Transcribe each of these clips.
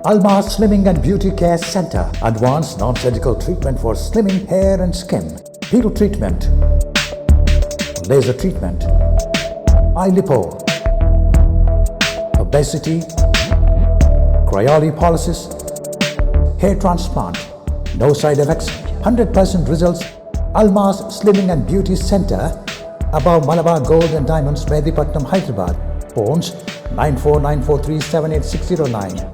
Almas Slimming and Beauty Care Center. Advanced non-surgical treatment for slimming hair and skin. Peel treatment. Laser treatment. Eye lipo. Obesity. Cryolipolysis. Hair transplant. No side effects. 100% results. Almas Slimming and Beauty Center. Above Malabar Gold and Diamonds, Medipatnam, Hyderabad. Phones 9494378609.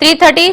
3:30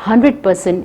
100%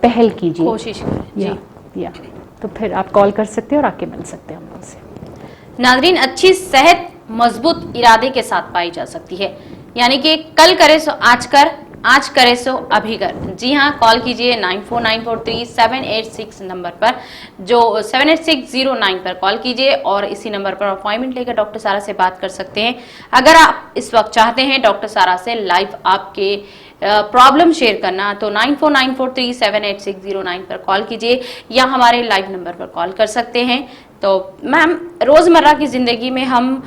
پہل کیجیے, کوشش کریں. یا تو پھر آپ کال کر سکتے ہیں اور آ کے مل سکتے ہیں ہم لوگ سے. ناظرین, اچھی صحت مضبوط ارادے کے ساتھ پائی جا سکتی ہے, یعنی کہ کل کرے سو آج کرے سو ابھی کر. جی ہاں, کال کیجئے 94943786 نمبر پر, جو 78609 پر کال کیجئے اور اسی نمبر پر اپوائنٹمنٹ لے کر ڈاکٹر سارا سے بات کر سکتے ہیں. اگر آپ اس وقت چاہتے ہیں ڈاکٹر سارا سے لائیو آپ کے پرابلم شیئر کرنا تو 9494378609 پر کال کیجئے یا ہمارے لائیو نمبر پر کال کر سکتے ہیں. تو میم, روزمرہ کی زندگی میں ہم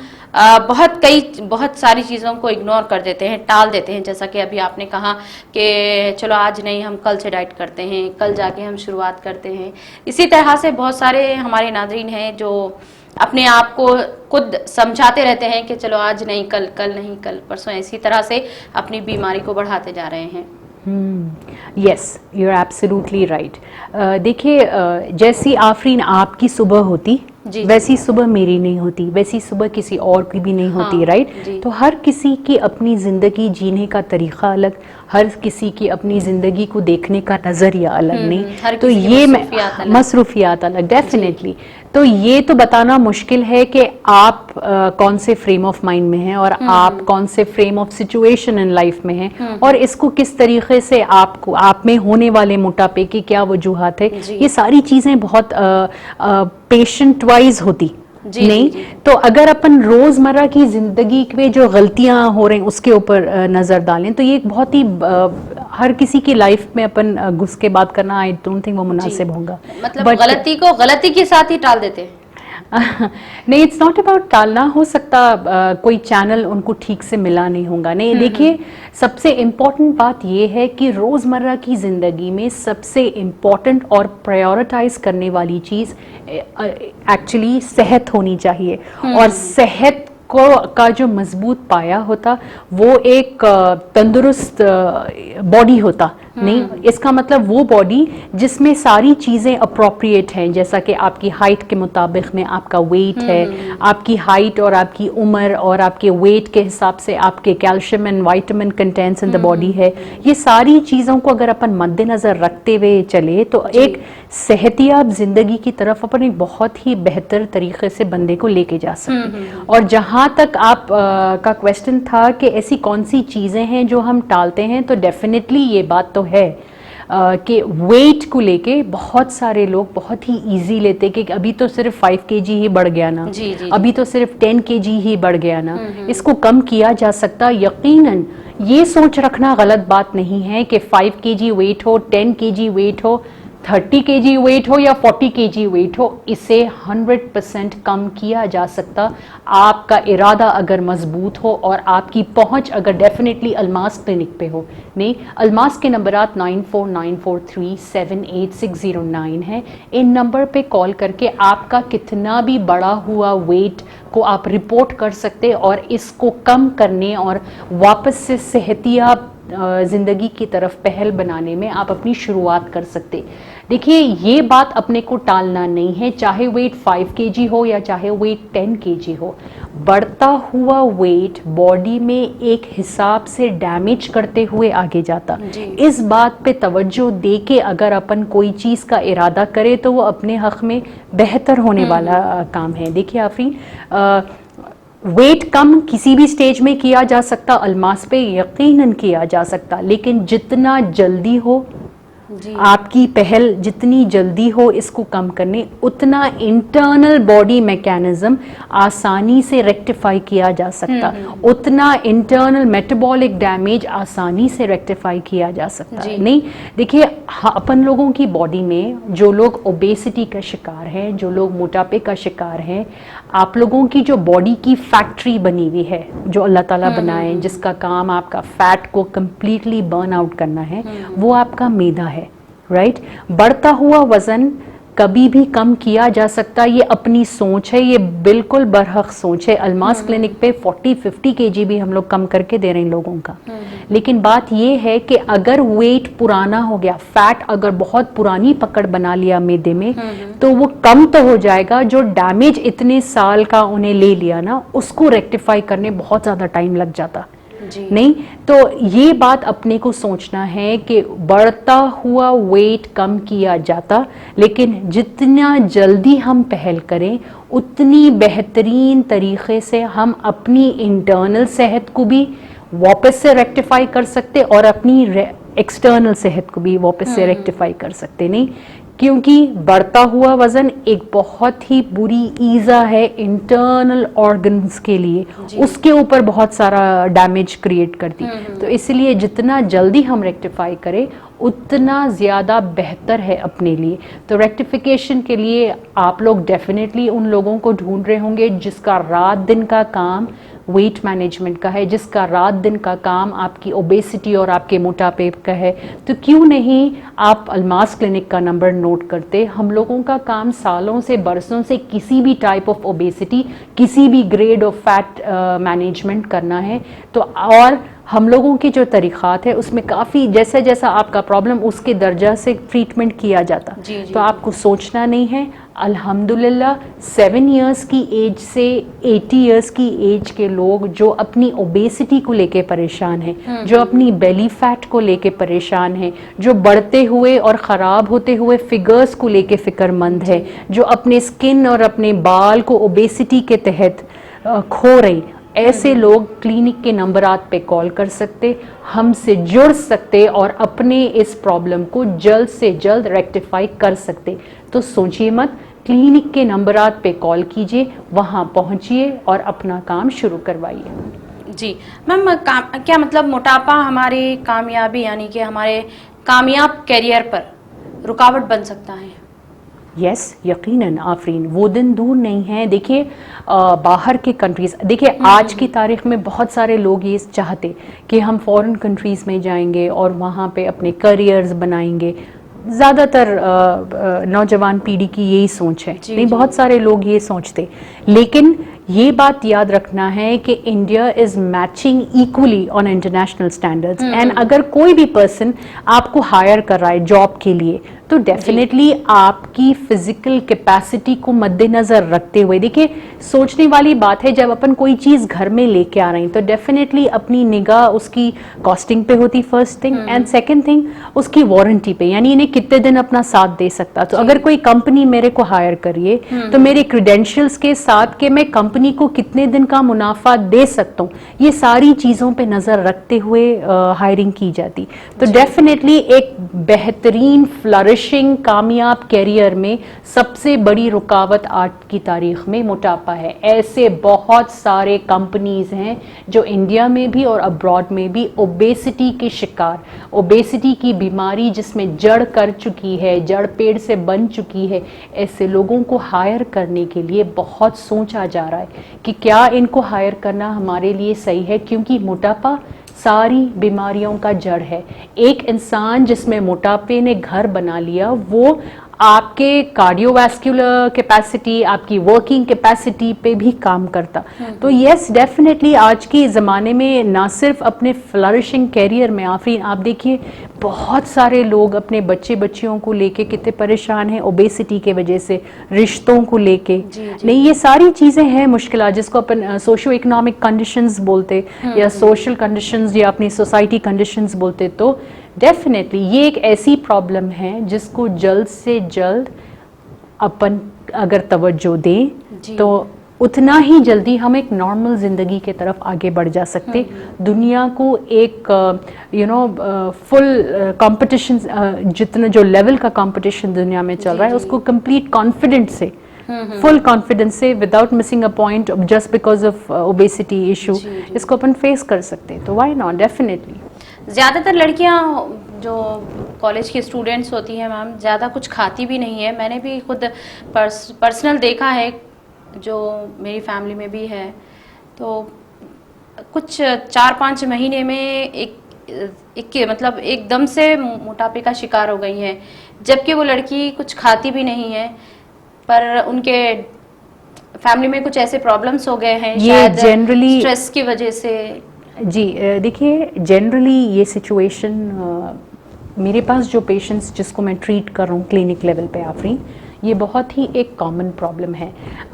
بہت ساری چیزوں کو اگنور کر دیتے ہیں, ٹال دیتے ہیں, جیسا کہ ابھی آپ نے کہا کہ چلو آج نہیں, ہم کل سے ڈائٹ کرتے ہیں, کل جا کے ہم شروعات کرتے ہیں. اسی طرح سے بہت سارے ہمارے ناظرین ہیں جو اپنے آپ کو خود سمجھاتے رہتے ہیں کہ چلو آج نہیں, کل نہیں, کل پرسوں, اسی طرح سے اپنی بیماری کو بڑھاتے جا رہے ہیں. یس, یو آر ایبسلیوٹلی رائٹ. دیکھیے, جیسی آفرین آپ کی صبح ہوتی ویسی صبح میری نہیں ہوتی, ویسی صبح کسی اور کی بھی نہیں ہوتی, رائٹ. تو ہر کسی کی اپنی زندگی جینے کا طریقہ الگ, ہر کسی کی اپنی زندگی کو دیکھنے کا نظریہ الگ نہیں, تو یہ مصروفیات الگ, ڈیفینیٹلی. تو یہ تو بتانا مشکل ہے کہ آپ کون سے فریم آف مائنڈ میں ہیں اور آپ کون سے frame of situation in life میں ہیں, اور اس کو کس طریقے سے آپ میں ہونے والے موٹاپے کی کیا وجوہات ہے. یہ ساری چیزیں بہت پیشنٹ وائز ہوتی نہیں. تو اگر اپن روزمرہ کی زندگی میں جو غلطیاں ہو رہی ہیں اس کے اوپر نظر ڈالیں تو یہ بہت ہی ہر کسی کی لائف میں اپن گھس کے بات کرنا, آئی ڈونٹ تھنک وہ مناسب ہوگا. مطلب غلطی کو غلطی کے ساتھ ہی ٹال دیتے ہیں. نہیں, اٹس ناٹ اباؤٹ ٹالنا. ہو سکتا کوئی چینل ان کو ٹھیک سے ملا نہیں ہوگا. نہیں, دیکھیے, سب سے امپورٹنٹ بات یہ ہے کہ روزمرہ کی زندگی میں سب سے امپورٹنٹ اور پرائیورٹائز کرنے والی چیز ایکچولی صحت ہونی چاہیے. اور صحت کا جو مضبوط پایا ہوتا وہ ایک تندرست باڈی ہوتا. نہیں, اس کا مطلب وہ باڈی جس میں ساری چیزیں اپروپریٹ ہیں, جیسا کہ آپ کی ہائٹ کے مطابق میں آپ کا ویٹ ہے, آپ کی ہائٹ اور آپ کی عمر اور آپ کے ویٹ کے حساب سے آپ کے calcium and vitamin contends in the body ہے. یہ ساری چیزوں کو اگر اپن مد نظر رکھتے ہوئے چلے تو ایک صحت یاب زندگی کی طرف اپن ایک بہت ہی بہتر طریقے سے بندے کو لے کے جا سکتے. اور جہاں تک آپ کا کویسچن تھا کہ ایسی کون سی چیزیں ہیں جو ہم ٹالتے ہیں, تو ڈیفینیٹلی یہ بات تو ہے کہ ویٹ کو لے کے بہت سارے لوگ بہت ہی ایزی لیتے کہ ابھی تو صرف 5 kg ہی بڑھ گیا نا, ابھی تو صرف 10 kg ہی بڑھ گیا نا, اس کو کم کیا جا سکتا. یقیناً یہ سوچ رکھنا غلط بات نہیں ہے کہ 5 kg ویٹ ہو, 10 kg ویٹ ہو, 30 kg ویٹ ہو یا 40 kg ویٹ ہو, اسے 100% کم کیا جا سکتا. آپ کا ارادہ اگر مضبوط ہو اور آپ کی پہنچ اگر ڈیفینیٹلی الماس کلینک پہ ہو. نہیں, الماس کے نمبرات 9494378609 ہیں. ان نمبر پہ کال کر کے آپ کا کتنا بھی بڑا ہوا ویٹ کو آپ رپورٹ کر سکتے اور اس کو کم کرنے اور واپس سے صحتیاب زندگی کی طرف پہل بنانے میں آپ اپنی شروعات کر سکتے. دیکھیے, یہ بات اپنے کو ٹالنا نہیں ہے, چاہے ویٹ 5 kg ہو یا چاہے ویٹ 10 kg ہو. بڑھتا ہوا ویٹ باڈی میں ایک حساب سے ڈیمیج کرتے ہوئے آگے جاتا. اس بات پہ توجہ دے کے اگر اپن کوئی چیز کا ارادہ کرے تو وہ اپنے حق میں بہتر ہونے والا کام ہے. دیکھیے آفرین, ویٹ کم کسی بھی سٹیج میں کیا جا سکتا, الماس پہ یقیناً کیا جا سکتا, لیکن جتنا جلدی ہو آپ کی پہل, جتنی جلدی ہو اس کو کم کرنے, اتنا انٹرنل باڈی میکینزم آسانی سے ریکٹیفائی کیا جا سکتا, اتنا انٹرنل میٹابولک ڈیمیج آسانی سے ریکٹیفائی کیا جا سکتا. نہیں, دیکھیے, اپن لوگوں کی باڈی میں جو لوگ اوبیسٹی کا شکار ہیں, جو لوگ موٹاپے کا شکار ہیں, آپ لوگوں کی جو باڈی کی فیکٹری بنی ہوئی ہے جو اللہ تعالیٰ بنائے, جس کا کام آپ کا فیٹ کو کمپلیٹلی برن آؤٹ کرنا ہے, وہ آپ کا معدہ ہے. رائٹ, بڑھتا ہوا وزن کبھی بھی کم کیا جا سکتا. یہ اپنی سوچ ہے, یہ بالکل برحق سوچ ہے. الماس کلینک پہ 40-50 kg بھی ہم لوگ کم کر کے دے رہے ہیں لوگوں کا. لیکن بات یہ ہے کہ اگر ویٹ پرانا ہو گیا, فیٹ اگر بہت پرانی پکڑ بنا لیا معدے میں, تو وہ کم تو ہو جائے گا, جو ڈیمیج اتنے سال کا انہیں لے لیا نا اس کو ریکٹیفائی کرنے بہت زیادہ ٹائم لگ جاتا. نہیں تو یہ بات اپنے کو سوچنا ہے کہ بڑھتا ہوا ویٹ کم کیا جاتا، لیکن جتنا جلدی ہم پہل کریں اتنی بہترین طریقے سے ہم اپنی انٹرنل صحت کو بھی واپس سے ریکٹیفائی کر سکتے اور اپنی ایکسٹرنل صحت کو بھی واپس سے ریکٹیفائی کر سکتے. نہیں کیونکہ بڑھتا ہوا وزن ایک بہت ہی بری ایزا ہے انٹرنل آرگنز کے لیے، اس کے اوپر بہت سارا ڈیمیج کریٹ کرتی. تو اس لیے جتنا جلدی ہم ریکٹیفائی کریں اتنا زیادہ بہتر ہے اپنے لیے. تو ریکٹیفیکیشن کے لیے آپ لوگ ڈیفینیٹلی ان لوگوں کو ڈھونڈ رہے ہوں گے جس کا رات دن کا کام ویٹ مینجمنٹ کا ہے، جس کا رات دن کا کام آپ کی اوبیسٹی اور آپ کے موٹاپے کا ہے. تو کیوں نہیں آپ الماس کلینک کا نمبر نوٹ کرتے. ہم لوگوں کا کام سالوں سے برسوں سے کسی بھی ٹائپ آف اوبیسٹی، کسی بھی گریڈ آف فیٹ مینجمنٹ کرنا ہے. تو اور ہم لوگوں کے جو طریقات ہے اس میں کافی جیسا جیسا آپ کا پرابلم اس کے درجہ سے ٹریٹمنٹ کیا جاتا. تو آپ کو سوچنا نہیں ہے. الحمدللہ 7 ایئرس کی ایج سے 80 ایئرس کی ایج کے لوگ جو اپنی اوبیسٹی کو لے کے پریشان ہیں، جو اپنی بیلی فیٹ کو لے کے پریشان ہیں، جو بڑھتے ہوئے اور خراب ہوتے ہوئے فگرز کو لے کے فکر مند ہے، جو اپنے سکن اور اپنے بال کو اوبیسٹی کے تحت کھو رہی، ایسے لوگ کلینک کے نمبرات پہ کال کر سکتے، ہم سے جڑ سکتے اور اپنے اس پرابلم کو جلد سے جلد ریکٹیفائی کر سکتے. تو سوچیے مت، کلینک کے نمبرات پہ کال کیجئے، وہاں پہنچیے اور اپنا کام شروع کروائیے. جی میم، کیا مطلب موٹاپا ہماری کامیابی یعنی کہ ہمارے کامیاب کیریئر پر رکاوٹ بن سکتا ہے؟ یس یقیناً آفرین، وہ دن دور نہیں ہیں. دیکھیے باہر کے کنٹریز، دیکھیے آج کی تاریخ میں بہت سارے لوگ یہ چاہتے کہ ہم فورن کنٹریز میں جائیں گے اور وہاں پہ اپنے کریئرز بنائیں گے. زیادہ تر نوجوان پیڑھی کی یہی سوچ ہے. نہیں بہت سارے لوگ یہ سوچتے، لیکن یہ بات یاد رکھنا ہے کہ India is matching equally on international standards. And اگر کوئی بھی پرسن آپ کو ہائر کر رہا ہے جاب کے لیے تو ڈیفینیٹلی آپ کی فزیکل کیپیسٹی کو مد نظر رکھتے ہوئے، دیکھیے سوچنے والی بات ہے جب اپن کوئی چیز گھر میں لے کے آ رہے ہیں تو ڈیفینیٹلی اپنی نگاہ اس کی کاسٹنگ پہ ہوتی first thing, and second thing اس کی وارنٹی پہ، یعنی انہیں کتنے دن اپنا ساتھ دے سکتا. تو اگر کوئی کمپنی میرے کو ہائر کریے تو میرے کریڈینشیلز کے ساتھ کہ میں کمپنی کو کتنے دن کا منافع دے سکتا ہوں، یہ ساری چیزوں پہ نظر رکھتے ہوئے ہائرنگ کی جاتی. تو ڈیفینیٹلی ایک بہترین فلرشنگ کامیاب کیریئر میں سب سے بڑی رکاوٹ آج کی تاریخ میں موٹاپا ہے. ایسے بہت سارے کمپنیز ہیں جو انڈیا میں بھی اور ابراڈ میں بھی اوبیسٹی کے شکار، اوبیسٹی کی بیماری جس میں جڑ کر چکی ہے، جڑ پیڑ سے بن چکی ہے، ایسے لوگوں کو ہائر کرنے کے لیے بہت سوچا جا رہا ہے کہ کیا ان کو ہائر کرنا ہمارے لیے صحیح ہے. کیونکہ موٹاپا ساری بیماریوں کا جڑ ہے. ایک انسان جس میں موٹاپے نے گھر بنا لیا وہ آپ کے کارڈیو ویسکولر کیپیسٹی، آپ کی ورکنگ کیپیسٹی پہ بھی کام کرتا. تو یس ڈیفینیٹلی آج کے زمانے میں نہ صرف اپنے فلرشنگ کیریئر میں آفرین آپ دیکھیے بہت سارے لوگ اپنے بچے بچیوں کو لے کے کتنے پریشان ہیں اوبیسٹی کے وجہ سے، رشتوں کو لے کے. نہیں یہ ساری چیزیں ہیں مشکلات جس کو اپن سوشو اکنامک کنڈیشنز بولتے یا سوشل کنڈیشنز یا اپنی سوسائٹی کنڈیشنز بولتے. تو ڈیفینیٹلی یہ ایک ایسی پرابلم ہے جس کو جلد سے جلد اپن اگر توجہ دیں تو اتنا ہی جلدی ہم ایک نارمل زندگی کے طرف آگے بڑھ جا سکتے. دنیا کو ایک فل کمپٹیشن، جتنا جو لیول کا کمپٹیشن دنیا میں چل رہا ہے اس کو کمپلیٹ کانفیڈنٹ سے، فل کانفیڈنس سے without missing a point just because of obesity issue اس کو اپن فیس کر سکتے. تو وائی ناٹ. ڈیفینیٹلی زیادہ تر لڑکیاں جو کالج کی اسٹوڈنٹس ہوتی ہیں میم زیادہ کچھ کھاتی بھی نہیں ہے. میں نے بھی خود پرسنل دیکھا ہے، جو میری فیملی میں بھی ہے. تو کچھ 4-5 مہینے میں ایک مطلب ایک دم سے موٹاپے کا شکار ہو گئی ہیں، جبکہ وہ لڑکی کچھ کھاتی بھی نہیں ہے پر ان کے فیملی میں کچھ ایسے پرابلمس ہو گئے ہیں شاید اسٹریس کی وجہ سے. جی دیکھیے جنرلی یہ سچویشن میرے پاس جو پیشنٹس جس کو میں ٹریٹ کر رہا ہوں کلینک لیول پہ آفرین، یہ بہت ہی ایک کامن پرابلم ہے.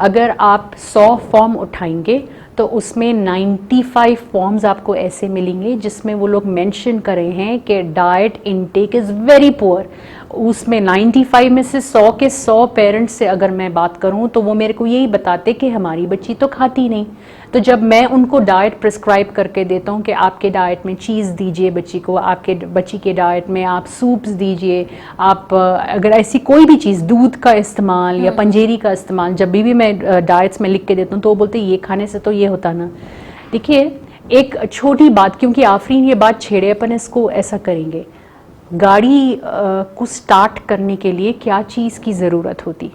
اگر آپ 100 فارم اٹھائیں گے تو اس میں 95 فارمز آپ کو ایسے ملیں گے جس میں وہ لوگ مینشن کر رہے ہیں کہ diet intake is very poor. اس میں 95 میں سے 100 کے 100 پیرنٹس سے اگر میں بات کروں تو وہ میرے کو یہی بتاتے کہ ہماری بچی تو کھاتی نہیں. تو جب میں ان کو ڈائٹ پرسکرائب کر کے دیتا ہوں کہ آپ کے ڈائٹ میں چیز دیجئے بچی کو, آپ کے بچی کے ڈائٹ میں آپ سوپس دیجئے, آپ اگر ایسی کوئی بھی چیز, دودھ کا استعمال یا پنجیری کا استعمال, جب بھی میں ڈائٹس میں لکھ کے دیتا ہوں تو وہ بولتے ہیں یہ کھانے سے تو یہ ہوتا نا. دیکھیے ایک چھوٹی بات, کیونکہ آفرین یہ بات چھیڑے, اپن اس کو ایسا کریں گے, گاڑی کو سٹارٹ کرنے کے لیے کیا چیز کی ضرورت ہوتی؟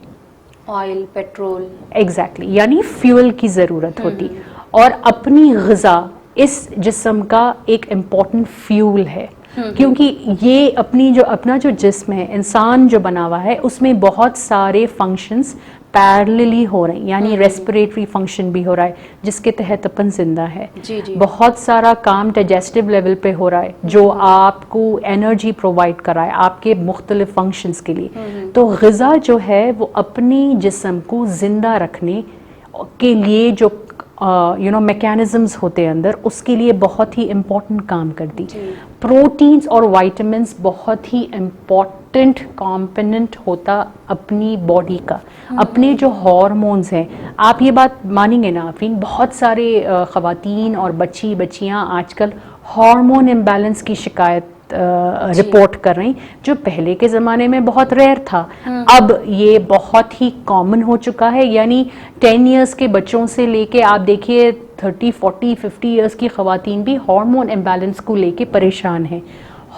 Oil, petrol. ایگزیکٹلی, یعنی فیول کی ضرورت ہوتی. اور اپنی غذا اس جسم کا ایک امپورٹنٹ فیول ہے, کیونکہ یہ اپنا جو جسم ہے, انسان جو بنا ہوا ہے, اس میں بہت سارے فنکشنز پیرللی ہو رہے ہیں, یعنی ریسپریٹری فنکشن بھی ہو رہا ہے جس کے تحت اپن زندہ ہے. بہت سارا کام ڈائجسٹو لیول پہ ہو رہا ہے جو آپ کو انرجی پرووائڈ کر رہا ہے آپ کے مختلف فنکشنز کے لیے. تو غذا جو ہے وہ اپنی جسم کو زندہ رکھنے کے لیے جو میکینزمز ہوتے ہیں اندر, اس کے لیے بہت ہی امپورٹنٹ کام کرتی. پروٹینز اور وائٹامنس بہت ہی امپورٹنٹ کمپوننٹ ہوتا اپنی باڈی کا. اپنے جو ہارمونز ہیں, آپ یہ بات مانیں گے نا آفرین, بہت سارے خواتین اور بچیاں آج کل ہارمون امبیلنس کی شکایت رپورٹ کر رہی, جو پہلے کے زمانے میں بہت ریئر تھا, اب یہ بہت ہی کامن ہو چکا ہے. یعنی 10 ایئرس کے بچوں سے لے کے آپ دیکھیے 30, 40, 50 ایئرس کی خواتین بھی ہارمون امبیلنس کو لے کے پریشان ہیں.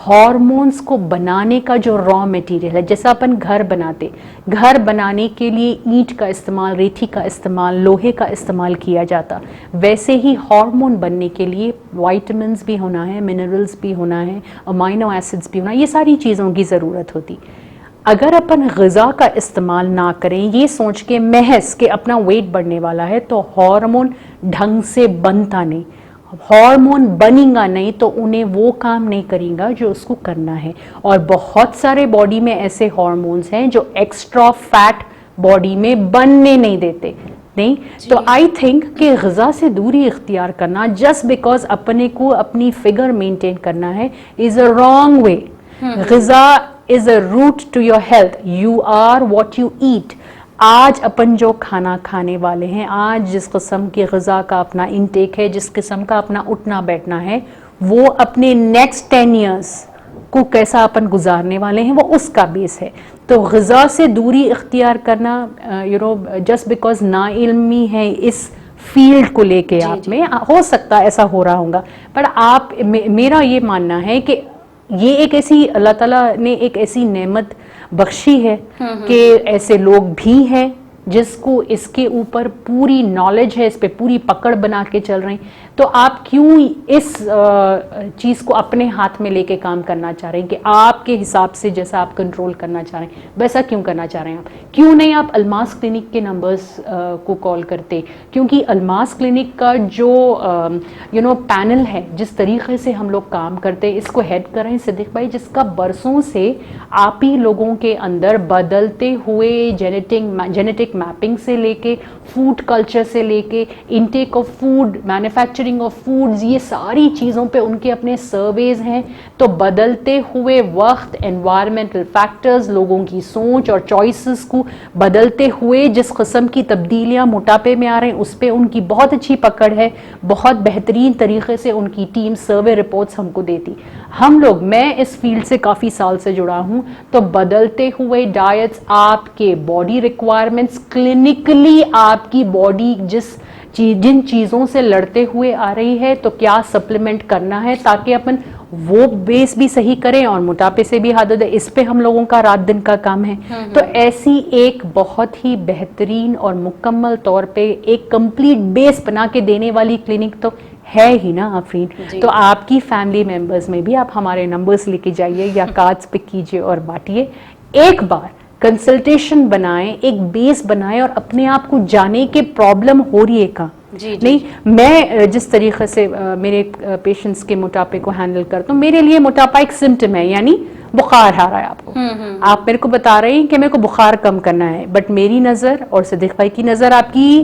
ہارمونز کو بنانے کا جو را میٹیریل ہے, جیسا اپن گھر بناتے, گھر بنانے کے لیے اینٹ کا استعمال, ریتی کا استعمال, لوہے کا استعمال کیا جاتا, ویسے ہی ہارمون بننے کے لیے وائٹامنز بھی ہونا ہے, منرلز بھی ہونا ہے, امائنو ایسڈز بھی ہونا ہے, یہ ساری چیزوں کی ضرورت ہوتی. اگر اپن غذا کا استعمال نہ کریں یہ سوچ کے محض کہ اپنا ویٹ بڑھنے والا ہے, تو ہارمون ڈھنگ سے بنتا نہیں. ہارمون بنے گا نہیں تو انہیں وہ کام نہیں کرے گا جو اس کو کرنا ہے. اور بہت سارے باڈی میں ایسے ہارمونز ہیں جو ایکسٹرا فیٹ باڈی میں بننے نہیں دیتے نہیں. تو آئی تھنک کہ غذا سے دوری اختیار کرنا جسٹ بیکاز اپنے کو اپنی فگر مینٹین کرنا ہے از اے رانگ وے. غذا is a route to your health. You are what you eat. آج اپن جو کھانا کھانے والے ہیں, آج جس قسم کی غذا کا اپنا انٹیک ہے, جس قسم کا اپنا اٹھنا بیٹھنا ہے, وہ اپنے نیکسٹ 10 ایئرس کو کیسا اپن گزارنے والے ہیں وہ اس کا بیس ہے. تو غذا سے دوری اختیار کرنا جسٹ بیکاز نا علمی ہے اس فیلڈ کو لے کے آپ میں, ہو سکتا ایسا ہو رہا ہوگا, پر آپ میرا یہ ماننا ہے کہ یہ ایک ایسی اللہ تعالیٰ نے ایک ایسی نعمت بخشی ہے کہ ایسے لوگ بھی ہیں جس کو اس کے اوپر پوری نالج ہے, اس پہ پوری پکڑ بنا کے چل رہے ہیں. تو آپ کیوں اس چیز کو اپنے ہاتھ میں لے کے کام کرنا چاہ رہے ہیں کہ آپ کے حساب سے جیسا آپ کنٹرول کرنا چاہ رہے ہیں ویسا کیوں کرنا چاہ رہے ہیں؟ آپ کیوں نہیں آپ الماس کلینک کے نمبرز کو کال کرتے؟ کیونکہ الماس کلینک کا جو پینل ہے, جس طریقے سے ہم لوگ کام کرتے, اس کو ہیڈ کر رہے ہیں صدیق بھائی, جس کا برسوں سے آپ ہی لوگوں کے اندر بدلتے ہوئے جینیٹک میپنگ سے لے کے فوڈ کلچر سے لے کے intake of food, manufacturing of foods, یہ ساری چیزوں پہ ان کے اپنے سرویز ہیں. تو بدلتے ہوئے وقت, انوائرمنٹل فیکٹرز, لوگوں کی سوچ اور چوائسز کو بدلتے ہوئے جس قسم کی تبدیلیاں موٹاپے میں آ رہے ہیں, اس پہ ان کی بہت اچھی پکڑ ہے. بہت بہترین طریقے سے ان کی ٹیم سروے رپورٹس ہم کو دیتی. ہم لوگ, میں اس فیلڈ سے کافی سال سے جڑا ہوں, تو بدلتے ہوئے ڈائٹس, آپ کے باڈی ریکوائرمنٹس, کلینکلی آپ کی باڈی جن چیزوں سے لڑتے ہوئے آ رہی ہے, تو کیا سپلیمنٹ کرنا ہے تاکہ اپن وہ بیس بھی صحیح کریں اور موٹاپے سے بھی حد ہے. اس پہ ہم لوگوں کا رات دن کا کام ہے. تو ایسی ایک بہت ہی بہترین اور مکمل طور پہ ایک کمپلیٹ بیس بنا کے دینے والی کلینک تو ہے ہی نا آفرین. تو آپ کی فیملی ممبرز میں بھی آپ ہمارے نمبرز لے کے جائیے یا کارڈز پہ کیجیے اور بانٹیے. ایک بار کنسلٹیشن بنائیں, ایک بیس بنائیں اور اپنے آپ کو جانے کے پرابلم ہو رہی ہے کہاں. نہیں, میں جس طریقے سے میرے پیشنٹس کے موٹاپے کو ہینڈل کرتا ہوں, میرے لیے موٹاپا ایک سمٹم ہے, یعنی بخار آ رہا ہے آپ کو, آپ میرے کو بتا رہے ہیں کہ میرے کو بخار کم کرنا ہے, بٹ میری نظر اور صدیق بھائی کی نظر آپ کی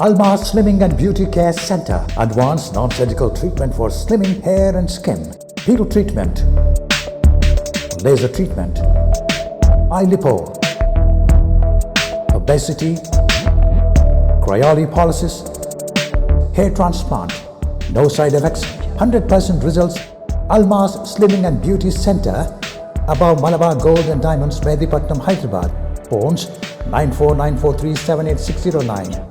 Almas Slimming and Beauty Care Center. Advanced non-surgical treatment for slimming hair and skin. Peel treatment. Laser treatment. Eye lipo. Obesity. Cryolipolysis. Hair transplant. No side effects. 100% results. Almas Slimming and Beauty Center. Above Malabar Gold and Diamonds, Medipatnam, Hyderabad. Phones 9494378609.